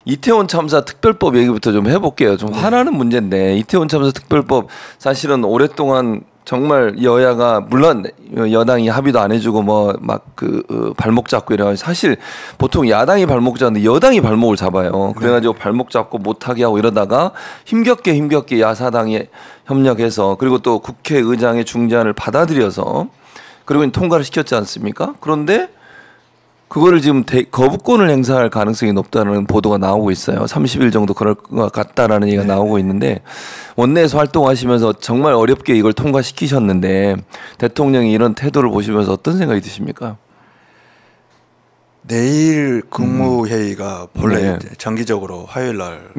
이태원 참사 특별법 얘기부터 좀 해볼게요. 좀 화나는 문제인데 이태원 참사 특별법 사실은 오랫동안 정말 여야가 물론 여당이 합의도 안 해주고 뭐 막 그 발목 잡고 이래가지고 사실 보통 야당이 발목 잡는데 여당이 발목을 잡아요. 그래가지고 발목 잡고 못하게 하고 이러다가 힘겹게 야사당이 협력해서 그리고 또 국회의장의 중재안을 받아들여서 그리고 통과를 시켰지 않습니까? 그런데 그거를 지금 거부권을 행사할 가능성이 높다는 보도가 나오고 있어요. 30일 정도 그럴 것 같다라는 얘기가 나오고 있는데 원내에서 활동하시면서 정말 어렵게 이걸 통과시키셨는데 대통령이 이런 태도를 보시면서 어떤 생각이 드십니까? 내일 국무회의가 본래 정기적으로 화요일 날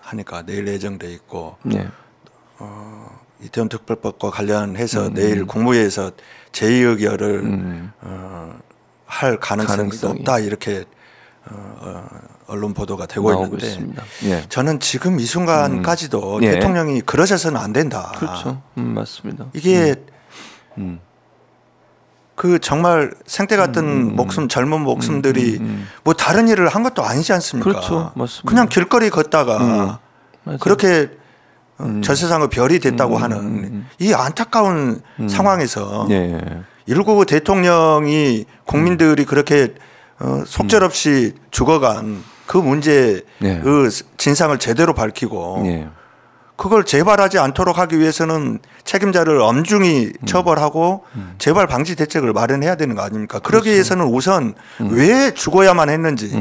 하니까 내일 예정돼 있고 이태원 특별법과 관련해서 내일 국무회의에서 제2의결을 할 가능성이 높다 이렇게 언론 보도가 되고 있는데 저는 지금 이 순간까지도 대통령이 그러셔서는 안 된다. 그렇죠. 맞습니다. 이게 그 정말 생태 같은 목숨 젊은 목숨들이 뭐 다른 일을 한 것도 아니지 않습니까? 그렇죠. 맞습니다. 그냥 길거리 걷다가 그렇게 저 세상의 별이 됐다고 하는 이 안타까운 상황에서 199 대통령이 국민들이 그렇게 속절없이 죽어간 그 문제의 진상을 제대로 밝히고 그걸 재발하지 않도록 하기 위해서는 책임자를 엄중히 처벌하고 재발 방지 대책을 마련해야 되는 거 아닙니까? 그러기 위해서는 우선 왜 죽어야만 했는지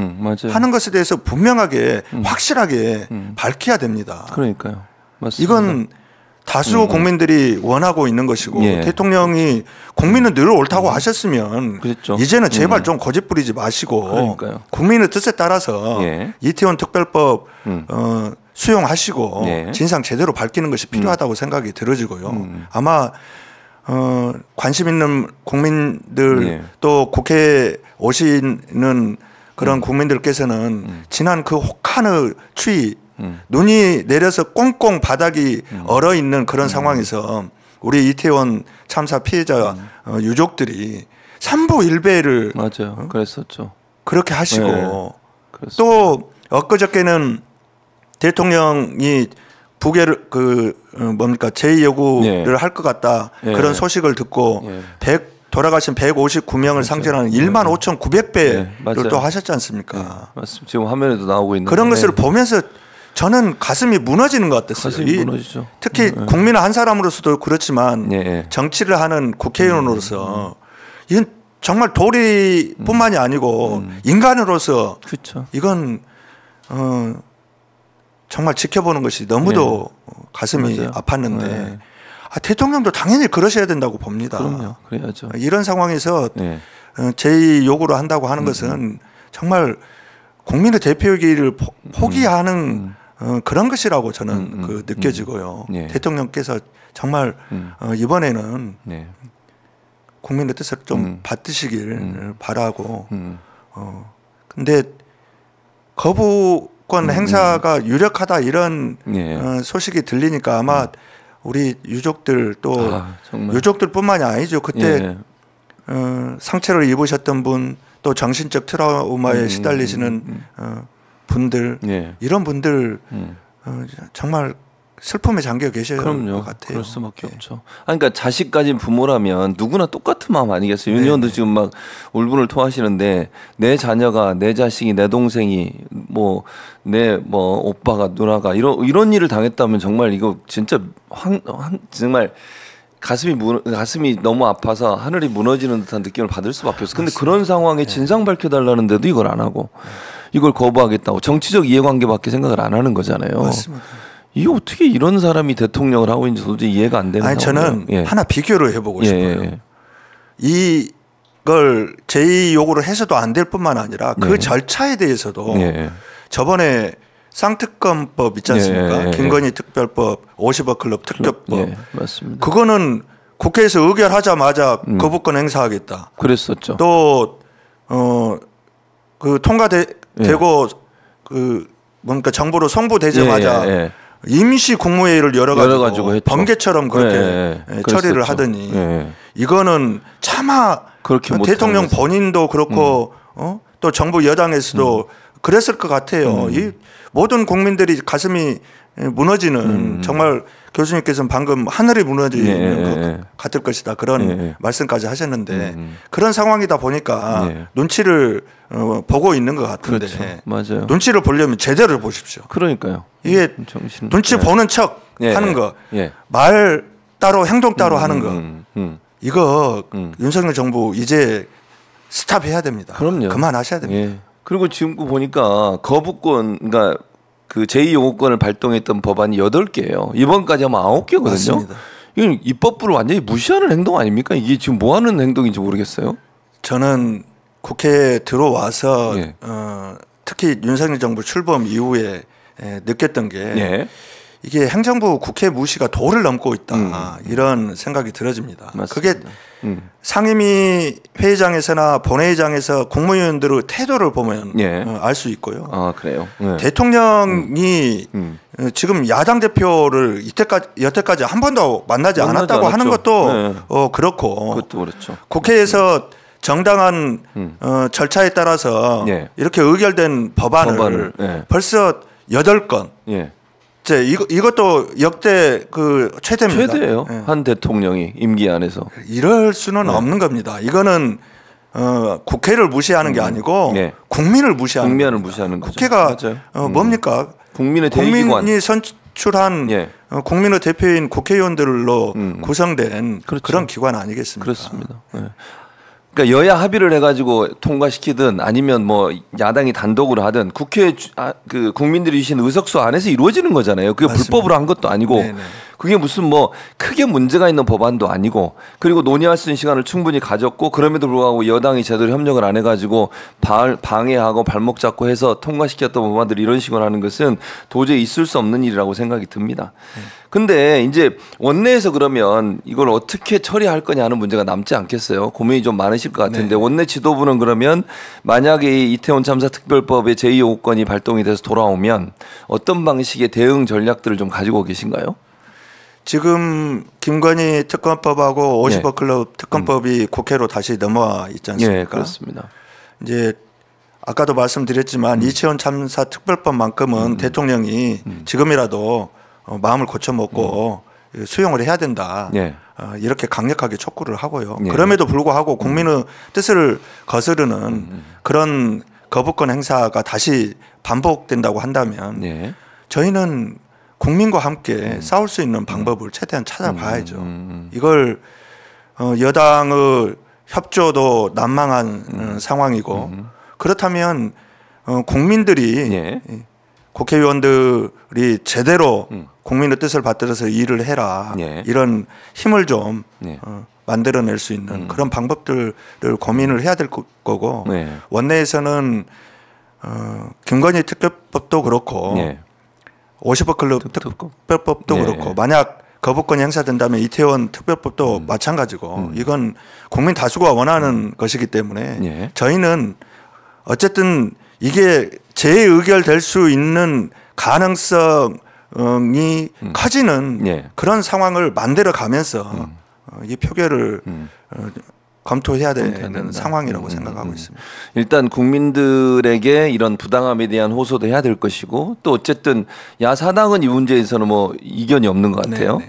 하는 것에 대해서 분명하게 확실하게 밝혀야 됩니다. 그러니까요. 맞습니다. 이건 다수 국민들이 원하고 있는 것이고 대통령이 국민은 늘 옳다고 하셨으면 이제는 제발 좀 고집 부리지 마시고 국민의 뜻에 따라서 이태원 특별법 수용하시고 진상 제대로 밝히는 것이 필요하다고 생각이 들어지고요. 아마 관심 있는 국민들 또 국회에 오시는 그런 국민들께서는 지난 그 혹한의 추위 눈이 내려서 꽁꽁 바닥이 얼어 있는 그런 상황에서 우리 이태원 참사 피해자 유족들이 삼보일배를 맞아요. 그랬었죠. 그렇게 하시고 또 엊그저께는 대통령이 부계를 뭡니까 제2요구를 할 것 같다 그런 소식을 듣고 돌아가신 159명을 상징하는 15,900배를 또 하셨지 않습니까? 맞습니다. 지금 화면에도 나오고 있는 그런 것을 보면서 저는 가슴이 무너지는 것 같았어요. 가슴이 무너지죠. 특히 국민 한 사람으로서도 그렇지만 정치를 하는 국회의원으로서 이건 정말 도리뿐만이 아니고 인간으로서 이건 정말 지켜보는 것이 너무도 가슴이 아팠는데 대통령도 당연히 그러셔야 된다고 봅니다. 그럼요. 그래야죠. 이런 상황에서 제2 요구를 한다고 하는 것은 정말 국민의 대표이기를 포기하는 그런 것이라고 저는 느껴지고요. 대통령께서 정말 이번에는 국민의 뜻을 좀 받드시길 바라고 근데 거부권 행사가 유력하다 이런 소식이 들리니까 아마 우리 유족들 또 유족들뿐만이 아니죠. 그때 상처를 입으셨던 분 또 정신적 트라우마에 시달리시는 분들 이런 분들 정말 슬픔에 잠겨 계셔야 할 것 같아요. 그럴 수밖에 없죠. 그러니까 자식 가진 부모라면 누구나 똑같은 마음 아니겠어요. 윤 의원도 지금 막 울분을 토하시는데 내 자녀가 내 자식이 내 동생이 내 오빠가 누나가 이런 일을 당했다면 정말 이거 진짜 정말 가슴이 너무 아파서 하늘이 무너지는 듯한 느낌을 받을 수밖에 없어요. 근데 그런 상황에 진상 밝혀달라는데도 이걸 안 하고 이걸 거부하겠다고 정치적 이해관계밖에 생각을 안 하는 거잖아요. 맞습니다. 이게 어떻게 이런 사람이 대통령을 하고 있는지 도저히 이해가 안 되는 저는 하나 비교를 해보고 싶어요. 이걸 제2 요구를 해서도 안 될 뿐만 아니라 그 절차에 대해서도 저번에 쌍특검법 있지 않습니까? 김건희 특별법, 50억 클럽 특별법. 맞습니다. 그거는 국회에서 의결하자마자 거부권 행사하겠다. 그랬었죠. 또 그 통과되고 그 뭔가 정부로 송부되자마자 임시 국무회의를 열어가지고 번개처럼 그렇게 처리를 하더니 이거는 차마 대통령 본인도 그렇고 또 정부 여당에서도 그랬을 것 같아요. 이 모든 국민들이 가슴이 무너지는 정말 교수님께서는 방금 하늘이 무너지는 것 같을 것이다 그런 말씀까지 하셨는데 그런 상황이다 보니까 눈치를 보고 있는 것 같은데 그렇죠. 맞아요. 눈치를 보려면 제대로 보십시오. 그러니까요. 이게 눈치 보는 척 하는 거 말 따로 행동 따로 하는 거 이거 윤석열 정부 이제 스탑해야 됩니다. 그럼요. 그만하셔야 됩니다. 그리고 지금 보니까 거부권 그러니까 그 제2영호권을 발동했던 법안이 8개예요. 이번까지 하면 9개거든요. 맞습니다. 이건 입법부를 완전히 무시하는 행동 아닙니까? 이게 지금 뭐 하는 행동인지 모르겠어요. 저는 국회에 들어와서 특히 윤석열 정부 출범 이후에 느꼈던 게 이게 행정부 국회 무시가 도를 넘고 있다 이런 생각이 들어집니다. 맞습니다. 그게 상임위 회의장에서나 본회의장에서 국무위원들의 태도를 보면 알 수 있고요. 아 그래요. 대통령이 지금 야당 대표를 여태까지 한 번도 만나지 않았다고 하는 것도 그렇고 그것도 그렇죠. 국회에서 정당한 절차에 따라서 이렇게 의결된 법안을 벌써 8건 이것도 역대 그 최대입니다. 최대예요. 한 대통령이 임기 안에서 이럴 수는 없는 겁니다. 이거는 국회를 무시하는 게 아니고 국민을 무시하는 무시하는 거죠. 국회가 뭡니까? 국민의 대의기관. 국민이 선출한 국민의 대표인 국회의원들로 구성된 그런 기관 아니겠습니까? 그렇습니다. 그러니까 여야 합의를 해가지고 통과시키든 아니면 뭐 야당이 단독으로 하든 국회 그 국민들이 주신 의석수 안에서 이루어지는 거잖아요. 그게 맞습니다. 불법으로 한 것도 아니고 네네. 그게 무슨 뭐 크게 문제가 있는 법안도 아니고 그리고 논의할 수 있는 시간을 충분히 가졌고 그럼에도 불구하고 여당이 제대로 협력을 안 해가지고 방해하고 발목 잡고 해서 통과시켰던 법안들이 이런 식으로 하는 것은 도저히 있을 수 없는 일이라고 생각이 듭니다. 근데 이제 원내에서 그러면 이걸 어떻게 처리할 거냐 하는 문제가 남지 않겠어요? 고민이 좀 많으실 것 같은데 원내 지도부는 그러면 만약에 이태원 참사 특별법의 제2호권이 발동이 돼서 돌아오면 어떤 방식의 대응 전략들을 좀 가지고 계신가요? 지금 김건희 특검법하고 50억 클럽 특검법이 국회로 다시 넘어와 있지 않습니까? 네, 그렇습니다. 이제 아까도 말씀드렸지만 이태원 참사 특별법만큼은 대통령이 지금이라도 마음을 고쳐먹고 수용을 해야 된다. 이렇게 강력하게 촉구를 하고요. 그럼에도 불구하고 국민의 뜻을 거스르는 그런 거부권 행사가 다시 반복된다고 한다면 저희는 국민과 함께 싸울 수 있는 방법을 최대한 찾아봐야죠. 이걸 여당의 협조도 난망한 상황이고 그렇다면 국민들이 국회의원들이 제대로 국민의 뜻을 받들어서 일을 해라 이런 힘을 좀 만들어낼 수 있는 그런 방법들을 고민을 해야 될 거고 원내에서는 김건희 특별법도 그렇고 50억 클럽 특별법도 그렇고 만약 거부권이 행사된다면 이태원 특별법도 마찬가지고 이건 국민 다수가 원하는 것이기 때문에 저희는 어쨌든 이게 재의결될 수 있는 가능성이 커지는 그런 상황을 만들어 가면서 이 표결을 검토해야 되는 상황이라고 생각하고 있습니다. 일단 국민들에게 이런 부당함에 대한 호소도 해야 될 것이고 또 어쨌든 야사당은 이 문제에서는 뭐 이견이 없는 것 같아요.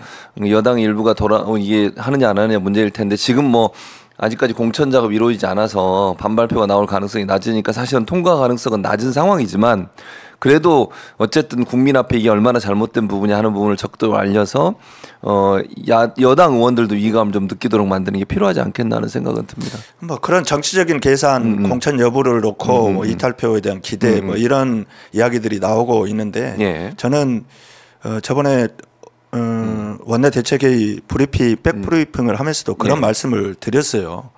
여당 일부가 이게 하느냐 안 하느냐 문제일 텐데 지금 뭐 아직까지 공천 작업이 이루어지지 않아서 반발표가 나올 가능성이 낮으니까 사실은 통과 가능성은 낮은 상황이지만 그래도 어쨌든 국민 앞에 이게 얼마나 잘못된 부분이 하는 부분을 적극적으로 알려서 여당 의원들도 위감을 좀 느끼도록 만드는 게 필요하지 않겠나 하는 생각은 듭니다. 뭐 그런 정치적인 계산, 공천 여부를 놓고 뭐 이탈표에 대한 기대 뭐 이런 이야기들이 나오고 있는데 저는 저번에 원내 대책회의 백브리핑을 하면서도 그런 말씀을 드렸어요.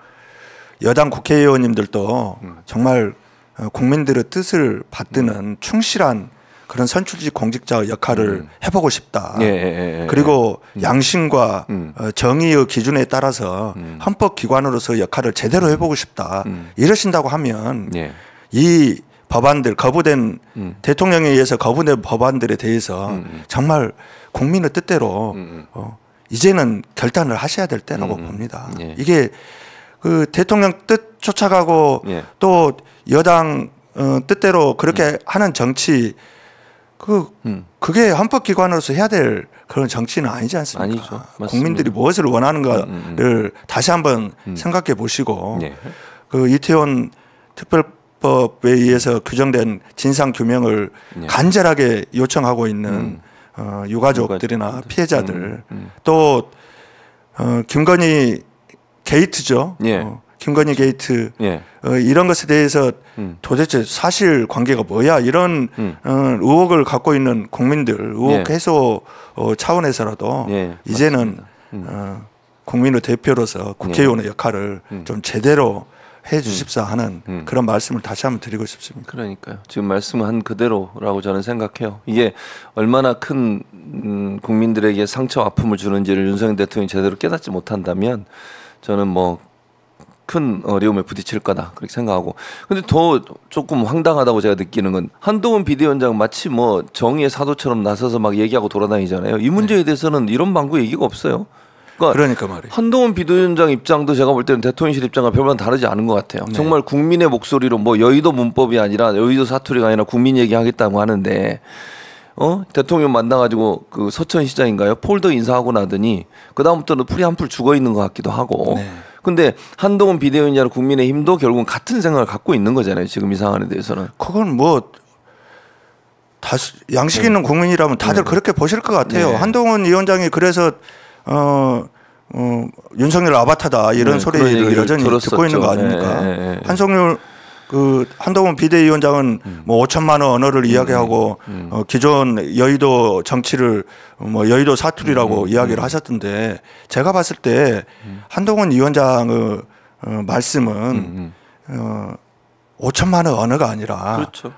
여당 국회의원님들도 정말 국민들의 뜻을 받드는 충실한 그런 선출직 공직자의 역할을 해보고 싶다. 그리고 양심과 정의의 기준에 따라서 헌법기관으로서 역할을 제대로 해보고 싶다. 이러신다고 하면 이 법안들 거부된 대통령에 의해서 거부된 법안들에 대해서 정말 국민의 뜻대로 이제는 결단을 하셔야 될 때라고 봅니다. 이게 그 대통령 뜻 쫓아가고 또 여당 뜻대로 그렇게 하는 정치 그게 헌법기관으로서 해야 될 그런 정치는 아니지 않습니까? 아니죠. 국민들이 무엇을 원하는가를 다시 한번 생각해 보시고 그 이태원 특별법에 의해서 규정된 진상 규명을 간절하게 요청하고 있는 유가족들이나 피해자들 또 김건희 게이트죠. 김건희 게이트 이런 것에 대해서 도대체 사실 관계가 뭐야 이런 의혹을 갖고 있는 국민들 의혹 해소 차원에서라도 이제는 국민의 대표로서 국회의원의 역할을 좀 제대로 해 주십사 하는 그런 말씀을 다시 한번 드리고 싶습니다. 그러니까요. 지금 말씀한 그대로라고 저는 생각해요. 이게 얼마나 큰 국민들에게 상처 아픔을 주는지를 윤석열 대통령이 제대로 깨닫지 못한다면 저는 뭐 큰 어려움에 부딪힐 거다 그렇게 생각하고 근데 더 조금 황당하다고 제가 느끼는 건 한동훈 비대위원장 마치 뭐 정의의 사도처럼 나서서 막 얘기하고 돌아다니잖아요. 이 문제에 대해서는 이런 방구 얘기가 없어요. 그러니까 말이에요. 한동훈 비대위원장 입장도 제가 볼 때는 대통령실 입장과 별반 다르지 않은 것 같아요. 정말 국민의 목소리로 뭐 여의도 문법이 아니라 여의도 사투리가 아니라 국민 얘기하겠다고 하는데 대통령 만나가지고 그 서천시장인가요? 폴더 인사하고 나더니 그 다음부터는 풀이 한풀 죽어 있는 것 같기도 하고. 근데 한동훈 비대위원장 국민의힘도 결국은 같은 생각을 갖고 있는 거잖아요. 지금 이 상황에 대해서는. 그건 뭐 양식 있는 국민이라면 다들 그렇게 보실 것 같아요. 한동훈 위원장이 그래서 윤석열 아바타다 이런 소리를 여전히 들었었죠. 듣고 있는 거 아닙니까? 한동훈 비대위원장은 뭐 5천만 원 언어를 이야기하고 기존 여의도 정치를 뭐 여의도 사투리라고 이야기를 하셨던데 제가 봤을 때 한동훈 위원장의 말씀은 5천만 원 언어가 아니라 그렇죠.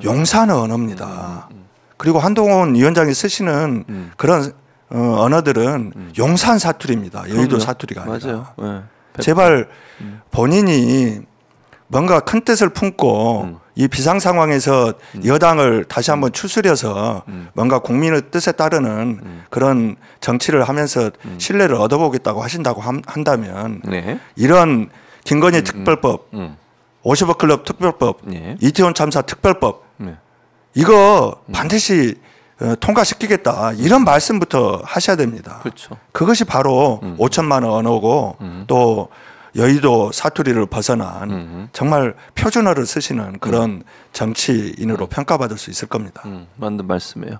용산의 언어입니다. 그리고 한동훈 위원장이 쓰시는 그런 언어들은 용산 사투리입니다. 여의도 사투리가 아니라. 맞아요. 제발 본인이 뭔가 큰 뜻을 품고 이 비상 상황에서 여당을 다시 한번 추스려서 뭔가 국민의 뜻에 따르는 그런 정치를 하면서 신뢰를 얻어보겠다고 하신다고 한다면 이런 김건희 특별법, 50억 클럽 특별법, 이태원 참사 특별법 이거 반드시 통과시키겠다 이런 말씀부터 하셔야 됩니다. 그렇죠. 그것이 바로 5천만 원 언어고 또 여의도 사투리를 벗어난 정말 표준어를 쓰시는 그런 정치인으로 평가받을 수 있을 겁니다. 맞는 말씀이에요.